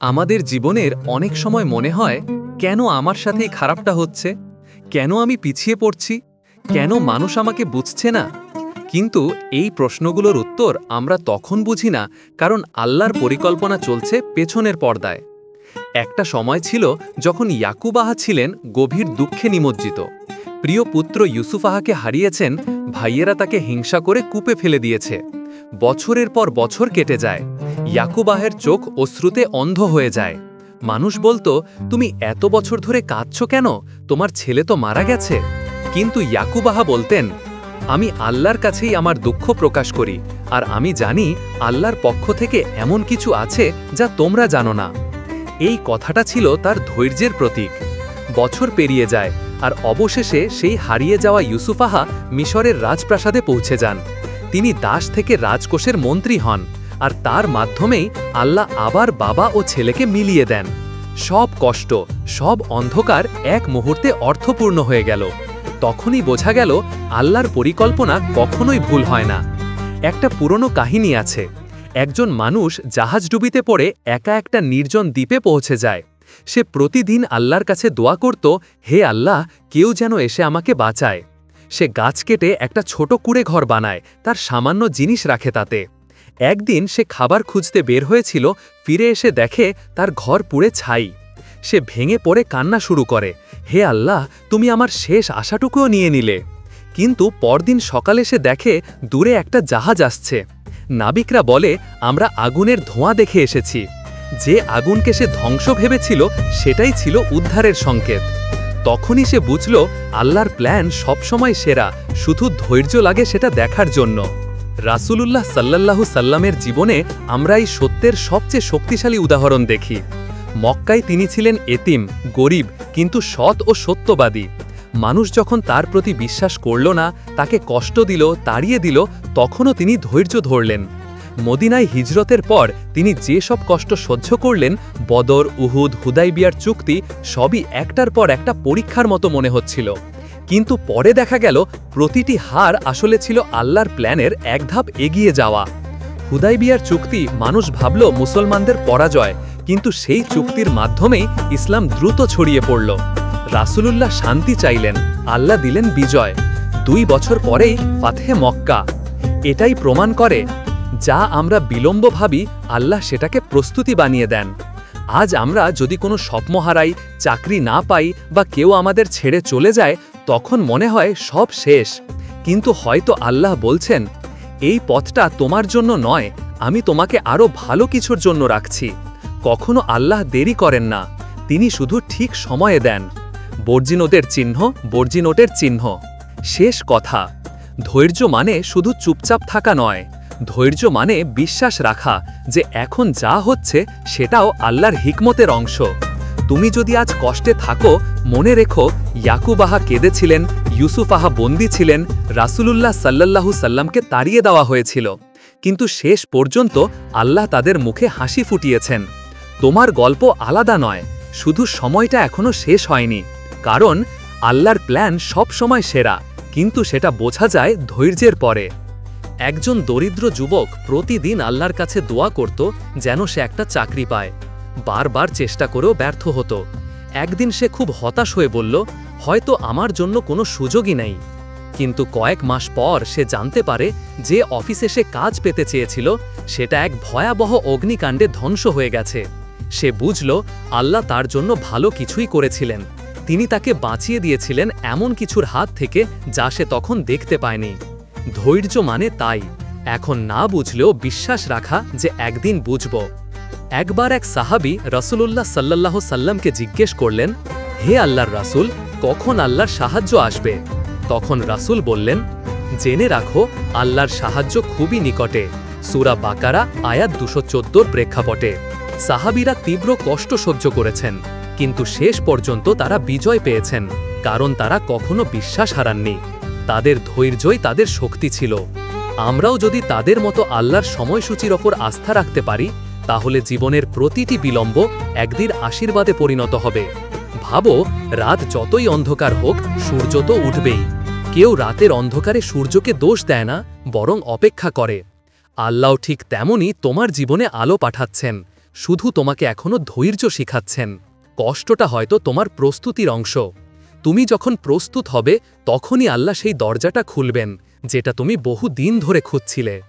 আমাদের জীবনের অনেক সময় মনে হয় কেন আমার সাথেই খারাপটা হচ্ছে, কেন আমি পিছিয়ে পড়ছি, কেন মানুষ আমাকে বুঝছে না। কিন্তু এই প্রশ্নগুলোর উত্তর আমরা তখন বুঝি না, কারণ আল্লাহর পরিকল্পনা চলছে পেছনের পর্দায়। একটা সময় ছিল যখন ইয়াকুব আহা ছিলেন গভীর দুঃখে নিমজ্জিত। প্রিয় পুত্র ইউসুফ আহাকে হারিয়েছেন, ভাইয়েরা তাকে হিংসা করে কূপে ফেলে দিয়েছে। বছরের পর বছর কেটে যায়, ইয়াকুব আহের চোখ অশ্রুতে অন্ধ হয়ে যায়। মানুষ বলতো, তুমি এত বছর ধরে কাঁদছো কেন, তোমার ছেলে তো মারা গেছে। কিন্তু ইয়াকুব আহা বলতেন, আমি আল্লাহর কাছেই আমার দুঃখ প্রকাশ করি, আর আমি জানি আল্লাহর পক্ষ থেকে এমন কিছু আছে যা তোমরা জানো না। এই কথাটা ছিল তার ধৈর্যের প্রতীক। বছর পেরিয়ে যায়, আর অবশেষে সেই হারিয়ে যাওয়া ইউসুফ আহা মিশরের রাজপ্রাসাদে পৌঁছে যান। তিনি দাস থেকে রাজকোষের মন্ত্রী হন, আর তার মাধ্যমেই আল্লাহ আবার বাবা ও ছেলেকে মিলিয়ে দেন। সব কষ্ট, সব অন্ধকার এক মুহূর্তে অর্থপূর্ণ হয়ে গেল। তখনই বোঝা গেল আল্লাহর পরিকল্পনা কখনোই ভুল হয় না। একটা পুরনো কাহিনী আছে, একজন মানুষ জাহাজডুবিতে পড়ে একা একটা নির্জন দ্বীপে পৌঁছে যায়। সে প্রতিদিন আল্লাহর কাছে দোয়া করত, হে আল্লাহ, কেউ যেন এসে আমাকে বাঁচায়। সে গাছ কেটে একটা ছোট কুঁড়ে ঘর বানায়, তার সামান্য জিনিস রাখে তাতে। একদিন সে খাবার খুঁজতে বের হয়েছিল, ফিরে এসে দেখে তার ঘর পুড়ে ছাই। সে ভেঙে পড়ে কান্না শুরু করে, হে আল্লাহ, তুমি আমার শেষ আশাটুকুও নিয়ে নিলে। কিন্তু পরদিন সকালে সে দেখে দূরে একটা জাহাজ আসছে। নাবিকরা বলে, আমরা আগুনের ধোঁয়া দেখে এসেছি। যে আগুনকে সে ধ্বংস ভেবেছিল, সেটাই ছিল উদ্ধারের সংকেত। তখনই সে বুঝল আল্লাহর প্ল্যান সবসময় সেরা, শুধু ধৈর্য লাগে সেটা দেখার জন্য। রাসূলুল্লাহ সাল্লাল্লাহু সাল্লামের জীবনে আমরা এই সত্যের সবচেয়ে শক্তিশালী উদাহরণ দেখি। মক্কায় তিনি ছিলেন এতিম, গরিব, কিন্তু সৎ ও সত্যবাদী। মানুষ যখন তার প্রতি বিশ্বাস করল না, তাকে কষ্ট দিল, তাড়িয়ে দিল, তখনও তিনি ধৈর্য ধরলেন। মদিনায় হিজরতের পর তিনি যে সব কষ্ট সহ্য করলেন, বদর, উহুদ, হুদাইবিয়ার চুক্তি, সবই একটার পর একটা পরীক্ষার মতো মনে হচ্ছিল। কিন্তু পরে দেখা গেল প্রতিটি হার আসলে ছিল আল্লাহর প্ল্যানের এক ধাপ এগিয়ে যাওয়া। হুদাইবিয়ার চুক্তি মানুষ ভাবল মুসলমানদের পরাজয়, কিন্তু সেই চুক্তির মাধ্যমেই ইসলাম দ্রুত ছড়িয়ে পড়ল। রাসূলুল্লাহ শান্তি চাইলেন, আল্লাহ দিলেন বিজয়। 2 বছর পরেই ফাতহে মক্কা। এটাই প্রমাণ করে, যা আমরা বিলম্ব ভাবি, আল্লাহ সেটাকে প্রস্তুতি বানিয়ে দেন। আজ আমরা যদি কোনো স্বপ্ন হারাই, চাকরি না পাই, বা কেউ আমাদের ছেড়ে চলে যায়, তখন মনে হয় সব শেষ। কিন্তু হয়তো আল্লাহ বলছেন, এই পথটা তোমার জন্য নয়, আমি তোমাকে আরও ভালো কিছুর জন্য রাখছি। কখনো আল্লাহ দেরি করেন না, তিনি শুধু ঠিক সময়ে দেন। বর্জিনোটের চিহ্ন, বর্জিনোটের চিহ্ন। শেষ কথা, ধৈর্য মানে শুধু চুপচাপ থাকা নয়। ধৈর্য মানে বিশ্বাস রাখা যে এখন যা হচ্ছে সেটাও আল্লাহর হিকমতের অংশ। তুমি যদি আজ কষ্টে থাকো, মনে রেখো ইয়াকুব আহা কেঁদেছিলেন, ইউসুফ আহা বন্দী ছিলেন, রাসূলুল্লাহ সাল্লাল্লাহু সাল্লামকে তাড়িয়ে দেওয়া হয়েছিল, কিন্তু শেষ পর্যন্ত আল্লাহ তাদের মুখে হাসি ফুটিয়েছেন। তোমার গল্প আলাদা নয়, শুধু সময়টা এখনো শেষ হয়নি। কারণ আল্লাহর প্ল্যান সব সময় সেরা, কিন্তু সেটা বোঝা যায় ধৈর্যের পরে। একজন দরিদ্র যুবক প্রতিদিন আল্লাহর কাছে দোয়া করত যেন সে একটা চাকরি পায়। বারবার চেষ্টা করেও ব্যর্থ হতো। একদিন সে খুব হতাশ হয়ে বলল, হয়তো আমার জন্য কোনো সুযোগই নেই। কিন্তু কয়েক মাস পর সে জানতে পারে যে অফিসে সে কাজ পেতে চেয়েছিল, সেটা এক ভয়াবহ অগ্নিকাণ্ডে ধ্বংস হয়ে গেছে। সে বুঝল আল্লাহ তার জন্য ভালো কিছুই করেছিলেন। তিনি তাকে বাঁচিয়ে দিয়েছিলেন এমন কিছুর হাত থেকে যা সে তখন দেখতে পায়নি। ধৈর্য মানে তাই, এখন না বুঝলেও বিশ্বাস রাখা যে একদিন বুঝব। একবার এক সাহাবী রাসূলুল্লাহ সাল্লাল্লাহু সাল্লামকে জিজ্ঞেস করলেন, হে আল্লাহর রাসূল, কখন আল্লাহর সাহায্য আসবে? তখন রাসূল বললেন, জেনে রাখো আল্লাহর সাহায্য খুবই নিকটে। সূরা বাকারা আয়াত 214 প্রেক্ষাপটে। সাহাবীরা তীব্র কষ্ট সহ্য করেছেন, কিন্তু শেষ পর্যন্ত তারা বিজয় পেয়েছেন, কারণ তারা কখনো বিশ্বাস হারাননি। তাদের ধৈর্যই তাদের শক্তি ছিল। আমরাও যদি তাদের মতো আল্লাহর সময়সূচির ওপর আস্থা রাখতে পারি, তাহলে জীবনের প্রতিটি বিলম্ব একদিন আশীর্বাদে পরিণত হবে। ভাবো, রাত যতই অন্ধকার হোক, সূর্য তো উঠবেই। কেউ রাতের অন্ধকারে সূর্যকে দোষ দেয় না, বরং অপেক্ষা করে। আল্লাহ ঠিক তেমনই তোমার জীবনে আলো পাঠাচ্ছেন। শুধু তোমাকে এখনো ধৈর্য শিখাচ্ছেন। কষ্টটা হয়তো তোমার প্রস্তুতির অংশ। তুমি যখন প্রস্তুত হবে তখনই আল্লাহ সেই দরজাটা খুলবেন, যেটা তুমি বহু দিন ধরে খুঁজছিলে।